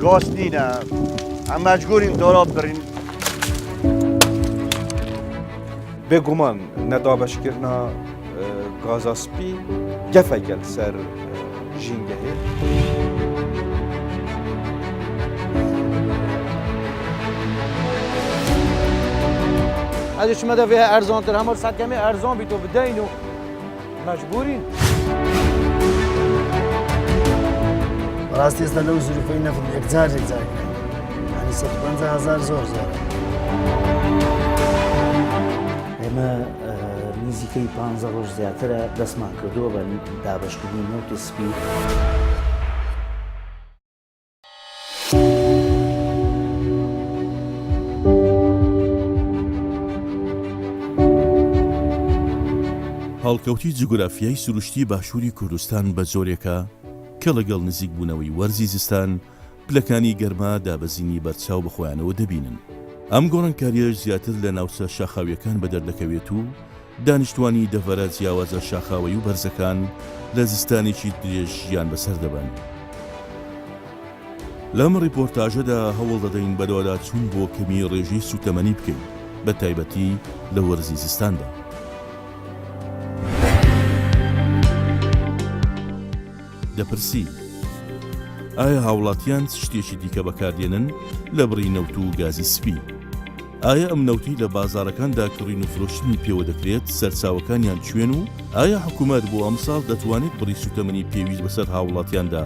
گاز نینه هم مجبورین دارا برین بگومان ندابشکرنا گازاسپی گفگل سر جینگه اگه شما ده فيها ارزان تر همه صد کمی ارزان بی تو بدین و مجبورین راستی است لو ظروفی نفهم اجزار يعني 150,000 زور ئێمە نزیکەی 15 ڕۆژ زیاترە دەستمان کردووە بە دابشکردنی نەوتی سپی هەڵکەوتی جوگرافیای سروشتی باشووری کوردستان بە زۆرێکە کە لەگەڵ نزیک بوونەوەی وەرزی زستان پلەکانی گەرما دابەزینی بەرچاو بەخۆیانەوە دەبینن. ئەم گۆڕانکاریەش زیاتر لە ناوچە شاخاویەکان بەدەردەکەوێت و دانیشتوانی دەڤەرە جیاوازە شاخاوی و بەرزەکان لە زستانێکی درێژ ژیان بەسەر دەبن. لەم ڕیپۆرتاژەدا هەوڵ دەدەین بەرەوەدا چوون بۆ کەمی ڕێژەی سوتەمەنی بکەین بە تایبەتی لە وەرزی زستاندا. دەپرسی ئایا هاوڵاتیان شتێکی دیکە بەکاردێنن لە بڕی نەوت و گازی سپی؟ ئایا ئەم نەوتی لە بازارەکاندا کڕین و فرۆشتنی پێوە دەکرێت سەرچاوەکانیان کوێن و ئایا حکوومەت بۆ ئەمساڵ دەتوانێت بڕی سوتەمەنی پێویست بەسەر هاوڵاتیاندا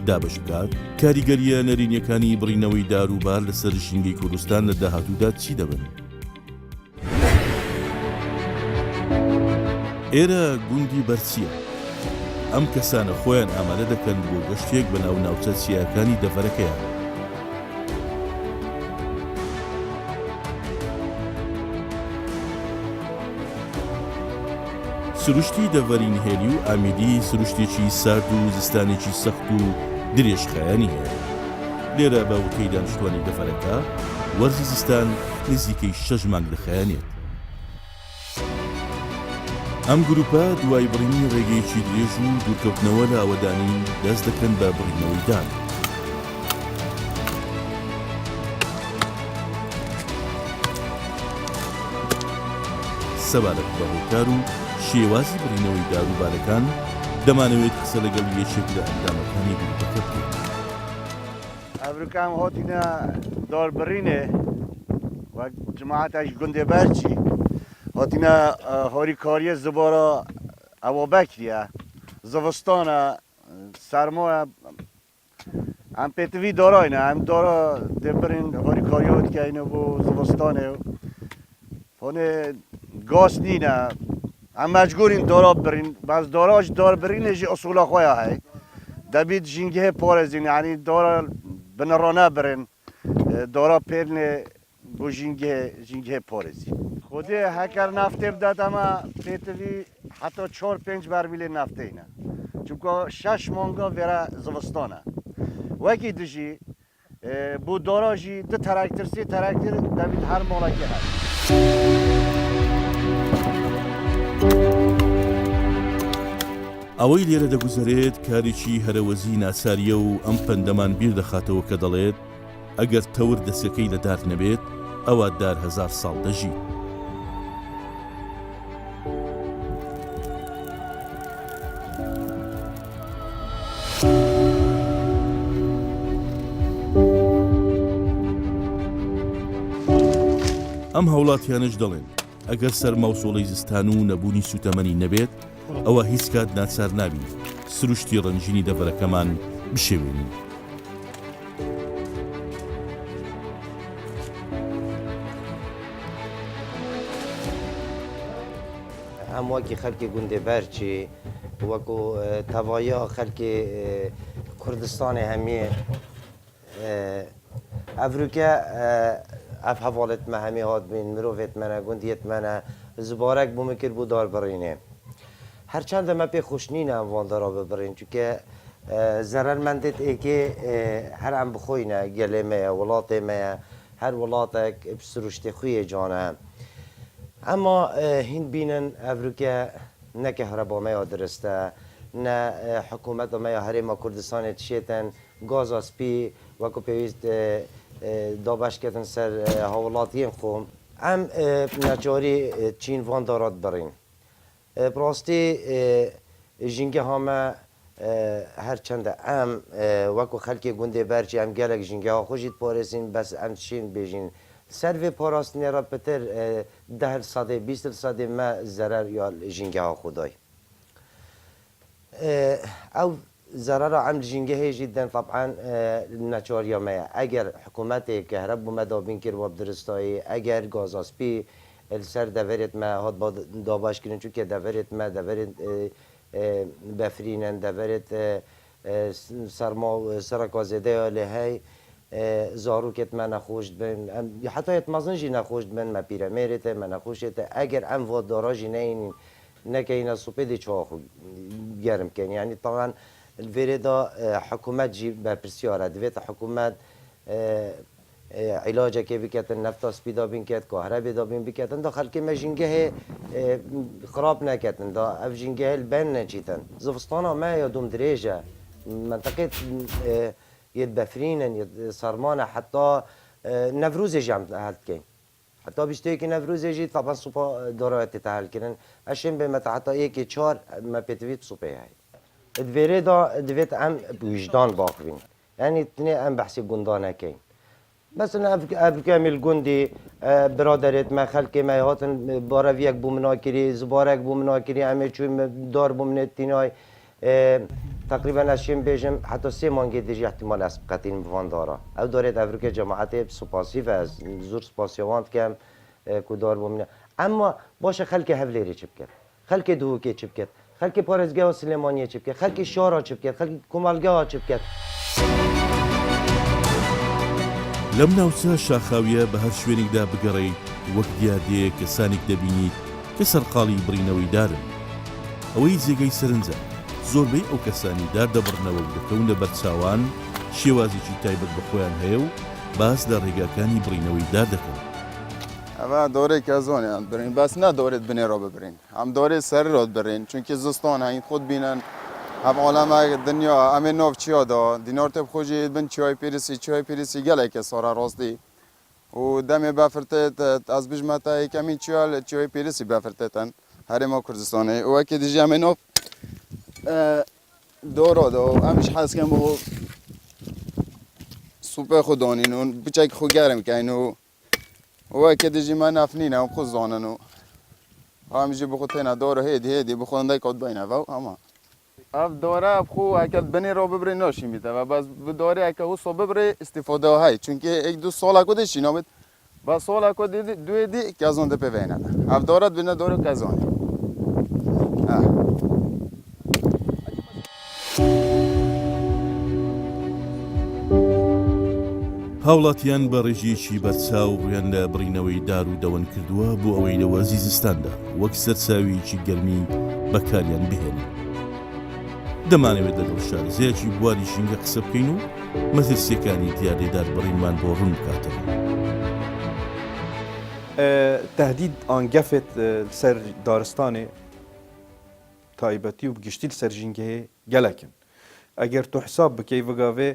دابش بکات؟ کاریگەریە نەرینیەکانی بڕینەوەی داروبار لەسەر ژینگەی کوردستان لە داهاتوودا چی دەبن؟ ئێرە گوندی بەرچیە؟ ئەم کەسانە خۆیان ئامادە دەکەن بۆ گەشتێک بە ناو ناوچە چیاکانی دەڤەرەکەیان. سروشتی دەڤەری نهێنی و ئامیدی سروشتێکی سارد و زستانێکی سەخت و درێژخایانی هەیە. لێرە بە وتەی دانیشتوانی دەڤەرەکە وەرزی زستان نزیکەی 6 مانگ دەخایەنێت. ئەم گروپە دوای بڕینی ڕێگەیەکی درێژ و دوورکەوتنەوە لە ئەوەدانی دەست دەکەن بە بڕینەوەی دان. سەبارەت بە هۆکار و شێوازی بڕینەوەی داروبارەکان دەمانەوێت قسە لەگەڵ یەکێک لە ئەندامەکانی گروپەکە بکەین. ئەڤریکام هۆتینە داربڕینێ وەک جماعەتەش گوندێ بەرچی هاتینا هاریکاریه زبارا او بکریه زوستانه سرمایه هم پیتوی داراینا هم دارا دبرین هاریکاریوت که اینو بو زوستانه فونه گاز نینه هم مجبورین دارا برین باز داراش دار برینش اصولا خواه های دبید جنگه پارزین یعنی دارا بنرانه برین دارا پیرنه بو جنگه پارزین خودی هکر نفته بداد اما پیتوی حتی 4-5 برمیل نفته اینه چونکه 6 مانگا ویره زوستانه وکی دوشی بو داراجی 2 تراکتر 3 تراکتر دوید هر مالکی هست ئەوەی لێرە دەگوزارێت کارێکی هەرەوەزی ناساریە و ئەم پەندەمان بیر دەخاتەوە کە دەڵێت ئەگەر تەور دەسەکەی لە دار نەبێت ئەوە دار 1000 ساڵ دەژی. ئەم هەوڵاتیانش دەڵێن ئەگەر سەر ماوسۆڵەی زستان و نەبوونی سوتەمەنی نەبێت ئەوە هیچ کات ناچار نابین سروشتی ڕەنجینی دەڤەرەکەمان بشێوێنین. ئەم وەکی خەڵکی گوندێ بەرچی وەکو تەوایا خەڵکی کوردستانی هەمیە ئەڤروکە ئەف هەواڵێتمە هەمی هات بین مرۆڤێتمەنە گوندیەتمەنە زبارەك بوومە کرد بۆ داربڕینێ هەرچەندە مە پێ خوشنینە ئەم ڤاڵدەڕا ببڕین چونکە زەرەرمەندێت ئێکێ هەر ئەم بخۆینە گەلێمەیە وڵاتێمەیە هەر وڵاتێک سروشتێ خویە جانە ئەما هین بینن ئەڤروکە نەکە هەرەبامەیە درستە نە حکوومەتەمەیە هەرێمە کوردستانێت شێتەن گازا سپی وەکو پێویست دابشکردن سەر هاوڵاتیان خۆم ئەم نەچاری چین وان دارات بڕین بڕاستی ژینگە هەمە هەرچەندە ئەم وەکو خەلکی گوندێ بەرچی ئەم گەلێک ژینگەها خۆشیت پارێزین بەس ئەم چین بێژین سەر vê parastinê پتر 10 sadê 20 sadê me zerer ya jîngeha Xwedayê. Ew zerera em jîngehê jî den tab'an neçariya me ye. Eger hikûmetê kehreb bû me dabîn kir wab diristayê, eger gazaspî li ser deverê me hat dabaşkirin çûkê deverê me deverê befrînin deverê serma sereka zêdeya lê hey زاروکت من نخوش بن حتی اتمازن جی نخوش بن ما پیرامرت من نخوشت اگر ام و داراجی نه نکه اینا سوپیدی چاخو گرم کن یعنی طبعا الفريدا حکومت جی بپرسیاره دویت حکومت علاج که بکتن نفتا سپیدا بین کت کهربا دا بین بکتن داخل که مجینگه خراب نکتن دا اف جینگه البن نچیتن زفستانا ما یادم دریجه منطقه يد بفرينن يد صرمانة حتى نفروز جام هالت كين حتى بيشتكي نفروز يجي طبعا صوبا دورات تتهال كنن عشان بمتى حتى يكي تشار ما بيتفيت صوبا هاي الفريدا دفيت ام بوجدان باقفين يعني تني ام بحسي قندانا كين بس انا كامل قندي برادرت ما خلقي ما هاتن بارويك بو مناكري زبارك بو مناكري امي شو دار بو من التيناي تقریبا اشیم بیشم حتی 3 مانگی دیجی احتمال اسب قطعین بوان داره او دارد افریقای جماعت سپاسی و از زور سپاسیوانت کم کدار بومینه اما باشه خلک هفلیری چپ کرد خلک دوکی چپ کرد خلک پارزگاه و سلیمانیه چپ کرد خلک شارا چپ کرد خلک کمالگاه چپ کرد لەم ناوچە شاخاویە بە هەر شوێنێکدا بگەڕێیت وەک دیادەیە کەسانێک دەبینیت کە سەرقاڵی بڕینەوەی دارن ئەوەی جێگەی سەرنجە زۆربەی ئەو کەسانی داردەبڕنەوە و دەکەونە بەرچاوان شێوازێکی تایبەت بە خۆیان هەیە و باس لە ڕێگاکانی بڕینەوەی دار دەکەن ئەمە دۆرێکە زۆنیان برین باس نادۆرێت بنێڕۆ ببرین ئەم دۆرێ سەرڕۆت برین چونکی زستان هەین خۆت بینن ئەم عالەمە دنیا ئەمێ نۆڤ چیادا دینۆرتە بخۆژی بن چیای پیرسی گەلێکە سۆرا ڕاستی و دەمێ بەفرتێت ئەس بژمەتە یەکەمی چیای پیرسی بەفرتێتن هەرێما کوردستانی وەکی دیژی ئەمێ نۆڤ دۆڕۆدا و ئەمیش حەزکەم بۆ سوپێ خۆ دانین و بچێک خۆ گەرم کەین و وەکێ دیژی مە نەفنینە و خۆ زانن و ئەمیژی بخۆ تێنە دۆرە هێدی بخۆ ئەندەی کۆت بینەوە و ئەمە ئەف دۆرە بخۆ ئەکەت بنێڕۆ ببرێ ناشیمیتەوە بەس دۆرە ئەکە وسۆ ببرێ ئیسیفۆدە هەی چونکە ئەک دو ساڵە کۆ دەشینەوەت بە ساڵە کۆ دوێدی کەزۆن دەپێوێنە ئەف دۆرەت بنە دۆرە کەزۆنی هاوڵاتیان بە ڕێژیەکی بەرچاو ڕویان لە بڕینەوەی دار و دەوەن کردووە بۆ ئەوەی لە وەرزی زستاندا وەک سەرچاویەکی گەرمی بەکاریان بهێنن دەمانەوێت لەگەڵ شارەزایەکی بواری ژینگە قسە بکەین و مەترسیەکانی دیاردەدار بڕینمان بۆ ڕوون بکاتەوە تهدید ئەنگەفێت سەر دارستانێ تایبەتی و بگشتی سەر ژینگەهەیە گەلەکن ئەگەر تو حساب بکەی vegavê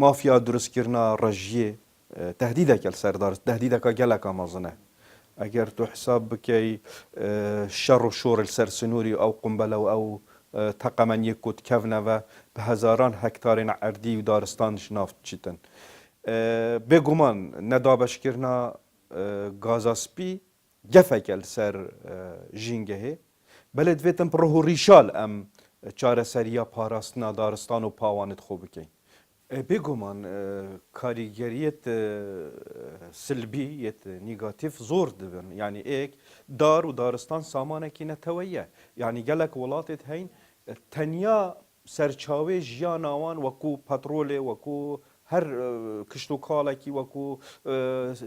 مافیا دروستکردنا ڕژیê tehdîdeke li ser dar tehdîdeka geleka mezin e eger tu hesab bikey şer û şor li ser sinûrî ew qumbele û ew teqemeniyê ku dikevne ve bi hezaran hektarên erdî û daristan ji nav diçîtin bêguman nedabeşkirina gaza spî gefeke li ser jîngehê belê divêtin pirroh û rîşal em çareseriya parastina daristan û pawanê dixwe bikeyn bêguman karîgeriyet silbî yet negatif zor dibin yanî êk dar û daristan samanekî netewe ye yanî gelek welatê heyn tenya serçavê jiyana wan wekû petrolê wekû her kişt û kalekî wekû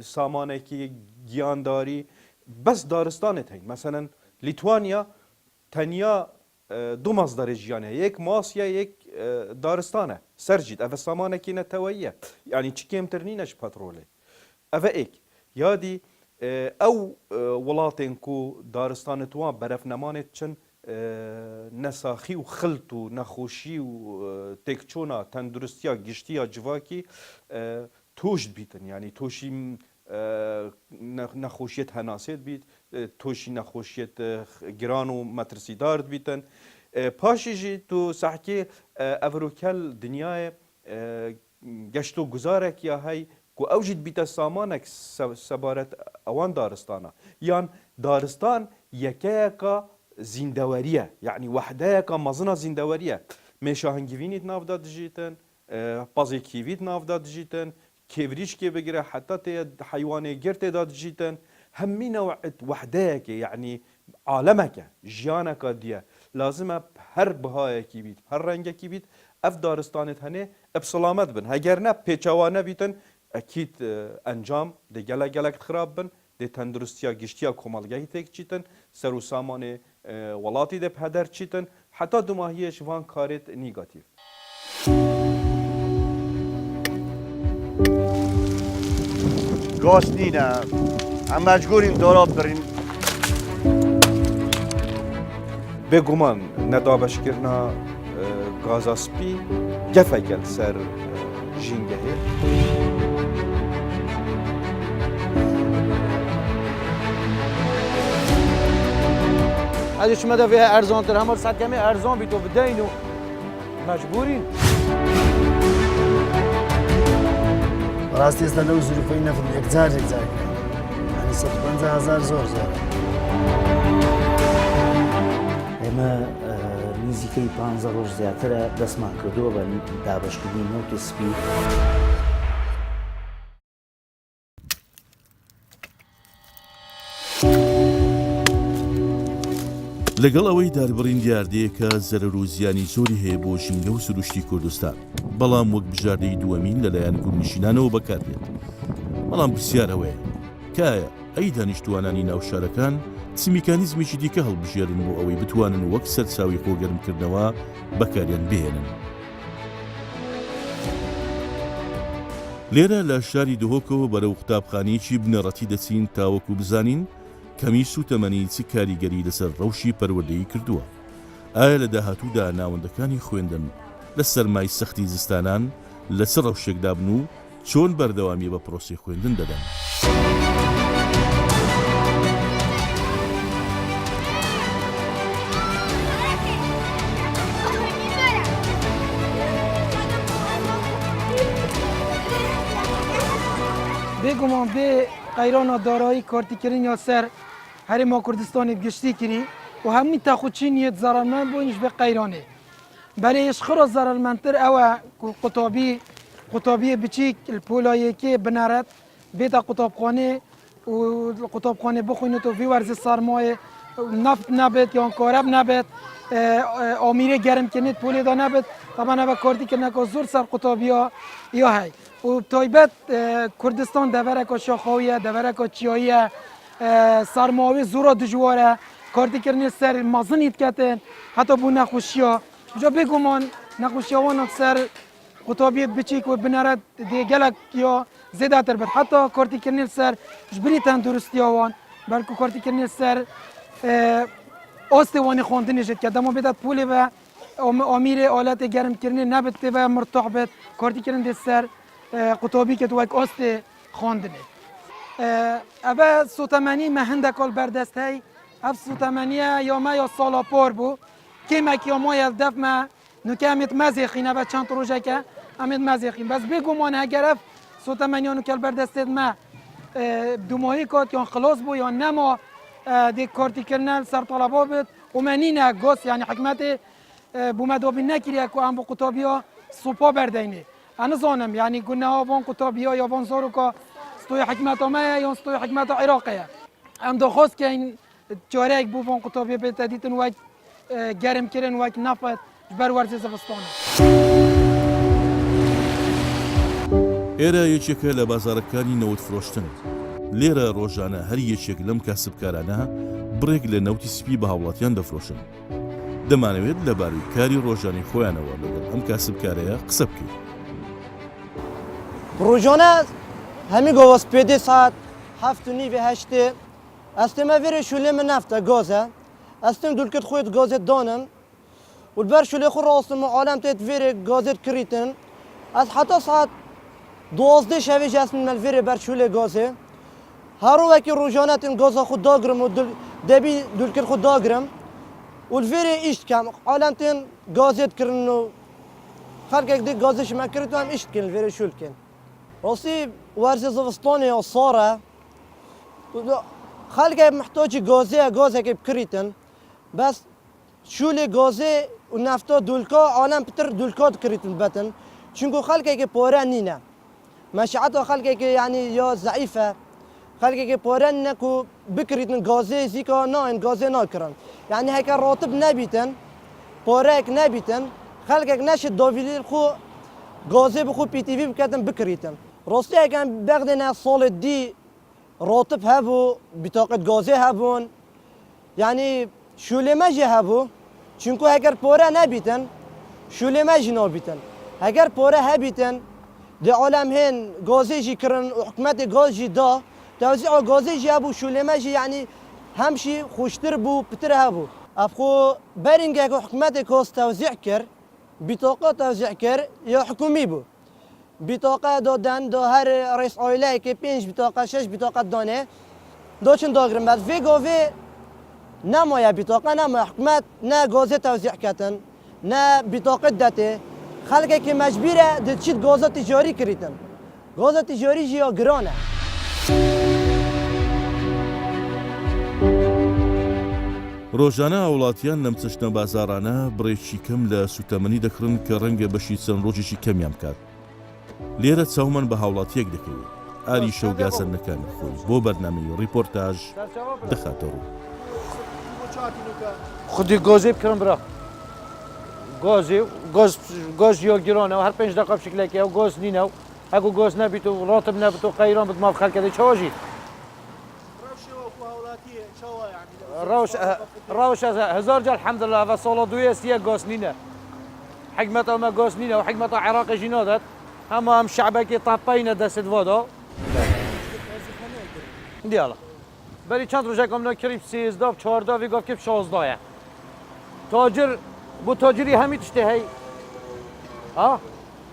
samanekî giyandarî bes daristanê heyn meselen Lîtwanya tenya دو مصدر جیانه یک ماسیه یک دارستانه سرجید اوه سامانکی نتویه یعنی چی کمتر نینش پتروله اوه ایک یادی او ولاتین کو دارستان توان برف نمانت چن نساخی و خلط و نخوشی و تکچونا تندرستیا گشتیا جواکی توشت بیتن یعنی توشی نخوشیت هناسید بیت توشی نخوشیت گران و مترسیدار بیتن پاشی جی تو سحکی افروکل دنیای گشت و گزارک یا هی کو اوجد بیت سامانک سبارت اوان دارستانا یان دارستان یکیکا زیندوریه یعنی وحده کا مزنا زیندوریه میشاهنگوینیت نافدا دجیتن پازی کیویت نافدا دجیتن کیوریش که بگیره حتی تی حیوانی گرت داد جیتن همین نوعت وحده که یعنی عالمک جیانک دیه لازمه هر بهای کی بید هر رنگ کی بید اف دارستانت هنه بسلامت بن هگر نه پیچوانه بیتن اکید انجام ده گلک خراب بن ده تندرستیا گشتیا کمالگاهی تک چیتن سر و سامان ولاتی ده پدر چیتن حتی دماهیش وان کارت نیگاتیو گاز نینه هم مجبوریم دارا برین بگمان ندابش کرنا گازاسپی گفه گل سر جینگه اگه شما دفعه ارزان تر همه صد کمی ارزان بیتو بدین و مجبورین راستی است لو ظروفی نفهم اگزار یعنی 150,000 زور ئێمە نزیکەی 15 ڕۆژ زیاترە دەستمان کردووە بە دابەشکردنی نەوتی سپی لەگەڵ ئەوەی داربڕین دیاردەیەکە زەرەر و زیانی زۆری هەیە بۆ ژینگە و سروشتی کوردستان بەڵام وەک بژاردەی دووەمین لەلایەن کوردنشینانەوە بەکاردێت بەڵام پرسیار ئەوەیە کایە ئەی دانیشتوانانی ناوشارەکان چ میکانیزمێکی دیکە هەڵبژێرن بۆ ئەوەی بتوانن وەک سەرچاوی خۆگەرمکردنەوە بەکاریان بهێنن لێرە لە شاری دهۆکەوە بەرەو قوتابخانەیەکی بنەڕەتی دەچین تاوەکو بزانین کەمیس و تەمەنی چ کاریگەری لەسەر ڕەوشی پەروەردەیی کردووە ئایا لە داهاتوودا ناوەندەکانی خوێندن لە سەرمای سەختی زستانان لە چ ڕەوشێکدا بن و چۆن بەردەوامی بە پرۆسی خوێندن دەدەن بێگومان بێ قەیرانە دارایی کارتیکردنیا سەر هەرێما کوردستانی گشتی کردی و هەمووی تاخوچینیت زارارمەند بۆ نیش بێ قەیرانێ بەلێ ێشخڕە زارارمەندتر ئەوە قوتابیە بچیک پۆلایەکێ بنەرەت بێتە قوتابخانێ و قوتابخانێ بخوێنێت و vê وەرزی سارمایە نفت نەبێت یان کارەب نەبێت ئامیرێ گەرمکردنێت پۆلێدا نەبێت طبعا ئەوە کارتیکردنەکە زۆر سەر قوتابیا یا هەی و تایبەت کوردستان دەڤەرێکە شاخاویە دەڤەرێکە چیاییە سەرماوی زۆرە دژوارە کارتیکردنی سەر مەزنیت کەتن هەتا بۆ نەخۆشیە جا بێگومان نەخۆشیەوانە سەر قوتابیت بچیک و بنەرەت دێ gelek ya zêdetir bit heta kartîkirnê ser ji birî tenduristiya wan belkû kartîkirnê ser astê wanê xwandinê jê dike dema bêde polê ve amîrê aletê germkirinê nebit tê ve mirtah bit kartîkirin dê ser qutabîket wek astê xwandinê ev sotemenî me hindekal berdest hey ev sotemeniye ya me ya sala par bû kêmek ya maye dev me nûke em ê mezêxîne ve çend rojeke em ê mezêxîn bes bêguman heger ev sotemeniya nûkel berdestê me dumahî kat yan xilas bû yan nema dê kartîkirine ser taleba bit û me nîne gas yani hikmetê bû me dabî nekiriye ku em bi qutabiya sopa berdeyne em nizanim yani guneha van qutabiya ya van zaroka stoya hikmeta me ye yan stoya hikmeta Iraqê ye em daxwazkeyn careyek bû van qutabiya bête dîtin wek germkirin wek nefet ji ber werzê zivistanê ئێرە یەکێکە لە بازارەکانی نەوت فرۆشتن لێرە ڕۆژانە هەر یەکێک لەم کاسبکارانە بڕێک لە نەوتی سپی بە هاوڵاتیان دەفرۆشن دەمانەوێت لەبارەی کاری ڕۆژانی خۆیانەوە لەگەڵ ئەم کاسبکارەیە قسە بکەین ڕۆژانە هەمی گۆڤەس پێدێ سات هەفت و نیڤێ هەشتێ ئەستێمە vêrê şûlê min nefte gaz e استن دول كت خويت غازت دانن والبرشو اللي خو راستم عالم تيت فيري غازت كريتن از حتى ساعت 12 شبه جسم من الفيري برشو اللي غازه هارو وكي روجانات ان غازا خود داغرم و دبي دول كت خود داغرم والفيري ايش كام عالم تين غازت كرنو خلقك دي غازش ما كريتو هم ايش كن الفيري شو كن راسي ورزي زفستاني او صاره خلقه محتاج غازه كي بكريتن بس شولي غازه و نفتا دولكا عالم بتر دولكا كريتن بتن چونكو خلقه كي پورا نينه مشاعته خلقه كي يعني يا ضعيفه خلقه كي پورا نكو بكريتن غازه زيكا ناين غازه ناكرن يعني هيك راتب نبيتن پوراك نبيتن خلقك نشد دوفيلي خو غازه بخو بي تي في بكتن بكريتن راستي كان بغدنا صال دي راتب هبو بطاقه غازه هبون يعني شولي ماجي هبو چونكو اگر پورا نبيتن شولي ماجي نبيتن اگر پورا هبيتن دي عالم هن غازه جي كرن وحكومت غازي دا توزيع غازه جي هبو شولي ماجي يعني همشي خوشتر بو بتر هبو افخو برينجا حكومت كوست توزيع كر بطاقه توزيع كر يا حكومي بو بطاقه دادن دو هر رئيس عائله كي 5 بطاقه 6 بطاقه دانه دوچن داغرم بعد في گوي نمایا بطاقه نمایا حکومت نه غازه توزیع کردن نه بطاقه داته خلقه که مجبوره دچید غازه تجاری کردن غازه تجاری جیا گرانه ڕۆژانە هاوڵاتیان لەم چەشنە بازارانە بڕێکی کەم لە سوتەمەنی دەکڕن کە ڕەنگە بەشی چەند ڕۆژێکی کەمیان بکات لێرە چاومان بە هاوڵاتیەک دەکەوێت ئاری شەوگاسەرنەکانی خۆی بۆ بەرنامەی ڕیپۆرتاژ دەخاتە ڕوو خودی گازی بکرم برا گاز یا گرانه و هر 5 دقیقه بشکلکی او گاز نینه و اگه گاز نبید و راتب نبید و قیران بد ما بخل کده چه واجید روش از هزار جا الحمدلله و سال دوی است یک گاز نینه حکمت ما گاز نینه و حکمت عراق جنادت هم شعبه که طاپینه دست وادا دیالا بری چند روزه کم نکریم 13 14 وی گفت که 16 تاجر بو تاجری همی تشته هی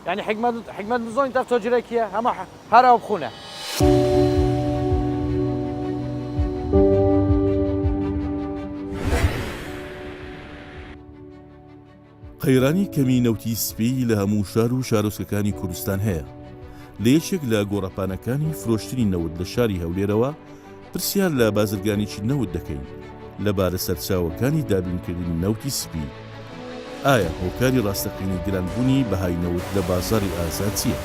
يعني حكمت نظام تاف تاجره کیه اما هر او بخونه قەیرانی کەمی نەوتی سپی لە هەموو شار و شارۆچکەکانی کوردستان هەیە لە یەکێک لە گۆڕەپانەکانی فرۆشتنی نەوت لە شاری هەولێرەوە پرسیار لە بازرگانێکی نەوت دەکەین لەبارە سەرچاوەکانی دابینکردنی نەوتی سپی ئایا هۆکاری ڕاستەقینی گرانبوونی بەهای نەوت لە بازاری ئازاد چییە؟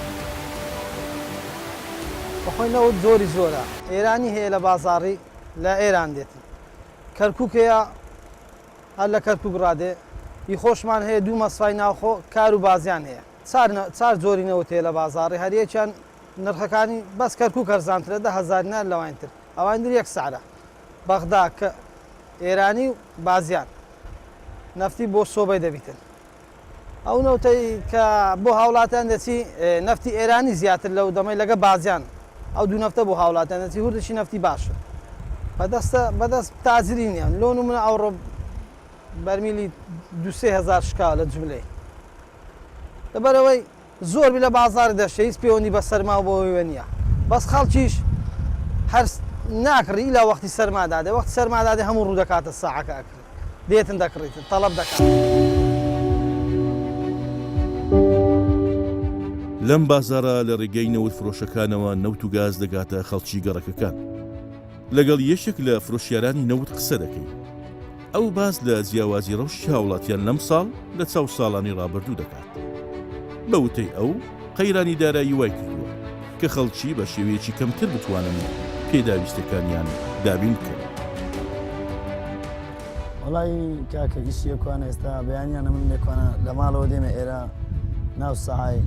بەخۆی نەوت زۆری زۆرە ئێرانی هەیە لە بازاڕی لە ئێران دێتن کەرکووکەیە هەر لە کەرکووک ڕادێ خۆشمان هەیە دوو مەسفای ناوخۆ کار و بازیان هەیە چار زۆری نەوت هەیە لە بازاڕی هەریەکیان نرخەکانی بەس کەرکووک هەرزانترە 10,000 دینار لەوانتر ئەوانتر یەک سعرە بەغدا کە ئێرانی و بازیان نەفتی بۆ سۆبەی دەبیتن ئەو نەوتەی کە بۆ هاوڵاتیان دەچی نەفتی ئێرانی زیاتر لەو دەمەی لەگە بازیان ئەو دوو نەفتە بۆ هاوڵاتیان دەچی هوردشی نەفتی باشە بەدەست تازرینیان لۆ نمونە ئەوڕۆ بەرمیلی 2,000 شکا لە جملەی لەبەرەوەی زۆربی لە بازار دەشە هیچ پەیوەندی بە سەرما بۆ وێ نییە بەس خەڵکیش هەر ناکڕی لە وەختی سەرمادادێ وەختی سەرمادادێ هەموو ڕوو دەکاتە ساعەکە ئەکرێت دێتن دەکڕیتن تەڵەب دەکات لەم بازارە لە ڕێگەی نەوت فرۆشەکانەوە نەوت و گاز دەگاتە خەڵکی گەڕەکەکان لەگەڵ یەشێک لە فرۆشیارانی نەوت قسە دەکەین ئەو باز لە جیاوازی ڕەوشی هاوڵاتیان لەم ساڵ لە چاو ساڵانی ڕابردوو دەکات بە وتەی ئەو قەیرانی دارایی وای کردووە کە خەڵکی بە شێوەیەکی کەمتر بتوانن پێداویستەکانیان دابین بکەن وڵی کاکە گشتی کوانە ئێستا بەیانیانە من لێکوانە لە ماڵەوە دێمە ئێرە ناو سەعای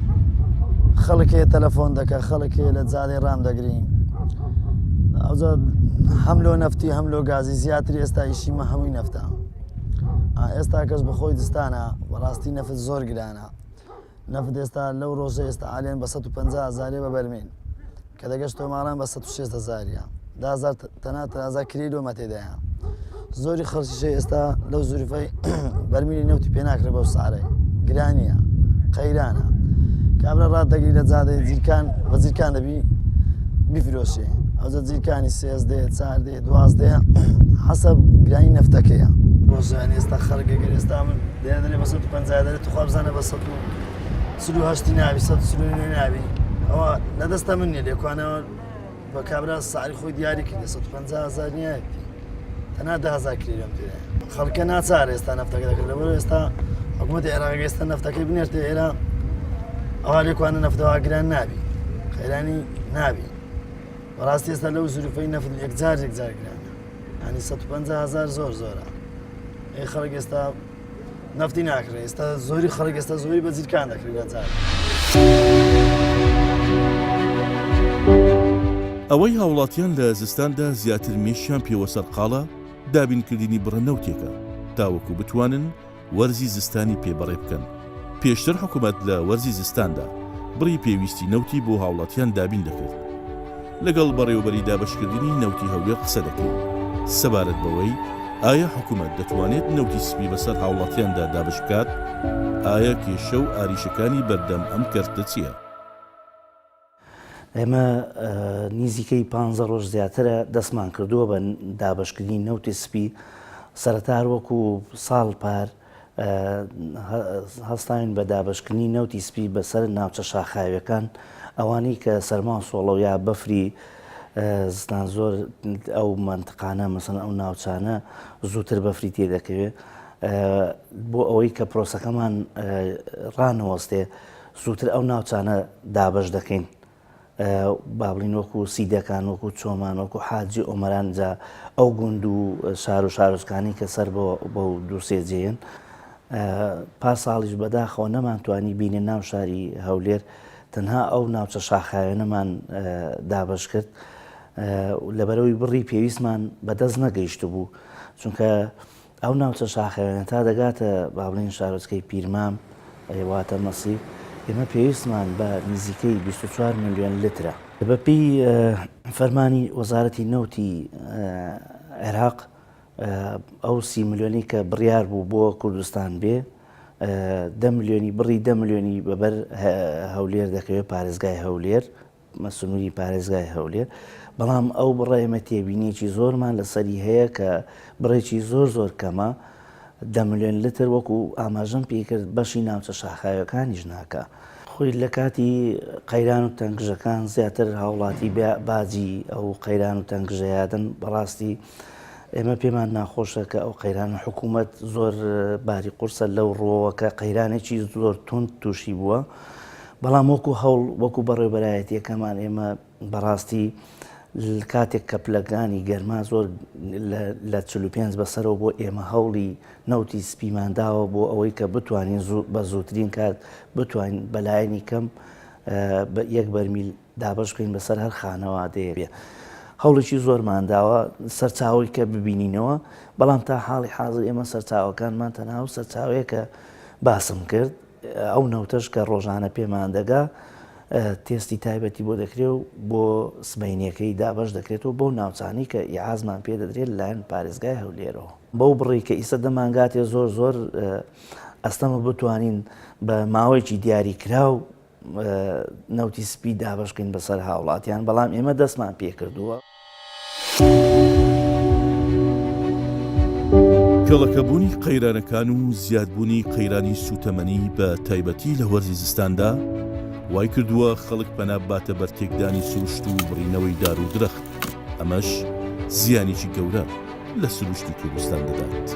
خەڵکێ تەلەفۆن دەکە خەڵکێ لە جادێ ڕام دەگرین ئەوجا هەم لۆ نەفتی هەم لۆ گازی زیاتری ئێستا ئیشیمە هەمووی نەفتە ئێستا کەس بەخۆی دستانە بەڕاستی نەفت زۆر گرانە نەفت ئێستا لەو ڕۆژە ئێستا عالیان بە 150,000 بە بەرمێن کە دەگەشتۆ ماڵان بە 160,000 10,000 تەنات تازا کریلۆمە تێدایە زۆری خەڵکیشە ئێستا لەو زوریفەی بەرمیلی نەوتی پێ ناکرێ بەو سارەی گرانیە قەیرانە کابرا ڕاددەگری لە جادەی جیرکان بە جیرکان دەبی بیفرۆشێ ئەوجە جیرکانی 13 4 12 حەسەب گرانی نەفتەکەیە ڕۆژان ئێستا خەڵکێک ئێستا من دێنێ بە 150 دەرێت خوا بزانە بە 138 ناوی 139 ناوی ئەوە لەدەستە من نیە لێکوانەوە بە کابرا ساری خۆی دیاری کردێ 150,000 نیایەتی تەنها 10,000 کلیلۆم تێ خەڵکە ناچارە ئێستا نەفتەکە دەکرد لەبەرەوە ئێستا حکوومەتی عێراق ئێستا نەفتەکەی بنێرتێ ئێرە ئەوە لێکوانە نەفتەوە گران نابی خەیرانی نابی بەڕاستی ئێستا لەو زوریفەی نەفت یەکجار گرانە ینی 150,000 زۆر زۆرە ئەی خەڵک ئێستا نەفتی ناکرێت ئێستا زۆری خەڵک ئێستا زۆری بە جیرکان دەکرێت لە جار ئەوەی هاوڵاتیان لە زستاندا زیاتر مێشیان پێوە سەرقاڵە دابینکردنی بڕە نەوتێکە تاوەکو بتوانن وەرزی زستانی پێبەڕێ بکەن. پێشتر حکوومەت لە وەرزی زستاندا بڕی پێویستی نەوتی بۆ هاوڵاتیان دابین دەکرد. لەگەڵ بەڕێوەبەری دابەشکردنی نەوتی هەولێر قسە دەکەین سەبارەت بەوەی ئایا حکوومەت دەتوانێت نەوتی سپی بەسەر هاوڵاتیاندا دابش بکات؟ ئایا کێشە و ئاریشەکانی بەردەم ئەم کەرتە چییە؟ ئێمە نزیکەی 15 ڕۆژ زیاترە دەستمان کردووە بە دابشکردنی نەوتی سپی سەرەتا وەکو ساڵ پار هەستاین بە دابشکردنی نەوتی سپی بەسەر ناوچە شاخاویەکان ئەوانەی کە سەرما سۆڵە یا بەفری زستان زۆر ئەو منتقانە مەسەن ئەو ناوچانە زووتر بەفری تێدەکەوێت بۆ ئەوەی کە پرۆسەکەمان ڕانەوەستێ زووتر ئەو ناوچانە دابش دەکەین بابلین وەکو سیدەکان وەکو چۆمان وەکو حاجی ئۆمەران جا ئەو گوند و شار و شارۆچکانی کە سەر بۆ دووسێجێن پاساڵیش بەداخەوە نەمانتوانی بینێ ناو شاری هەولێر تەنها ئەو ناوچە شاخاوێنەمان دابش کرد لەبەرەوەی بڕی پێویستمان بەدەست نەگەیشت بوو چونکە ئەو ناوچە شاخاوێنە تا دەگاتە بابلین شارۆچکەی پیرمام واتە مەسی ئێمە پێویستمان بە نزیکەی 24 میلیۆن لترە بەپی فەرمانی وەزارەتی نەوتی عێراق ئەو 30 میلیۆنی کە بڕیار بوو بۆ کوردستان بێ 10 میلیۆنی بڕی 10 میلیۆنی بەبەر هەولێر دەکەوێت پارێزگای هەولێر مەسنووری پارێزگای هەولێر بەڵام ئەو بڕە ئێمە تێبینیەکی زۆرمان لەسەری هەیە کە بڕێکی زۆر کەمە 10 میلیۆن لتر وەکو ئاماژەم پێکرد بەشی ناوچە شاخاویەکانیش ناکە خۆی لە کاتی قەیران و تەنگژەکان زیاتر هاوڵاتی باجی ئەو قەیران و تەنگژەیادن بەڕاستی ئێمە پێمان ناخۆشە کە ئەو قەیران حکوومەت زۆر باری قورسە لەو ڕۆوەکە قەیرانێکی زۆر تند تووشی بووە بەڵام وەکو هەوڵ وەکو بەڕێوەبەرایەتیەکەمان ئێمە بەڕاستی کاتێک کە پلەکانی گەرما زۆر لە 45 بەسەرەوە بۆ ئێمە هەوڵی نەوتی سپیمانداوە بۆ ئەوەی کە بتوانین بە زووترین کات بتوانین بەلایەنی کەم یەک بەرمیل دابش بکەین بەسەر هەر خانەوە دەیە هەوڵێکی زۆرمانداوە سەرچاوی کە ببینینەوە بەڵام تا حاڵی حاضر ئێمە سەرچاوەکانمان تەنها و سەرچاوەیە کە باسم کرد ئەو نەوتەش کە ڕۆژانە پێمان دەگا تێستی تایبەتی بۆ دەکرێت و بۆ سبەینەکەی دابش دەکرێتەوە بۆ ناوچانی کە یاعازمان پێ دەدرێت لایەن پارێزگای هەولێرەوە بەو بڕی کە ئیسە دەمانگاتێ زۆر ئەستەمە بتوانین بە ماوەیەکی دیاری کراو نەوتی سپی دابشکەین بەسەر هاوڵاتیان بەڵام ئێمە دەستمان پێ کردووە کەڵەکەبوونی قەیرانەکان و زیادبوونی قەیرانی سوتەمەنی بە تایبەتی لە وەرزی زستاندا وای کردووە خەڵک پەنا باتە بەرتێکدانی سروشت و بڕینەوەی دار و درەخت ئەمەش زیانێکی گەورە لە سروشتی کوردستان دەدات.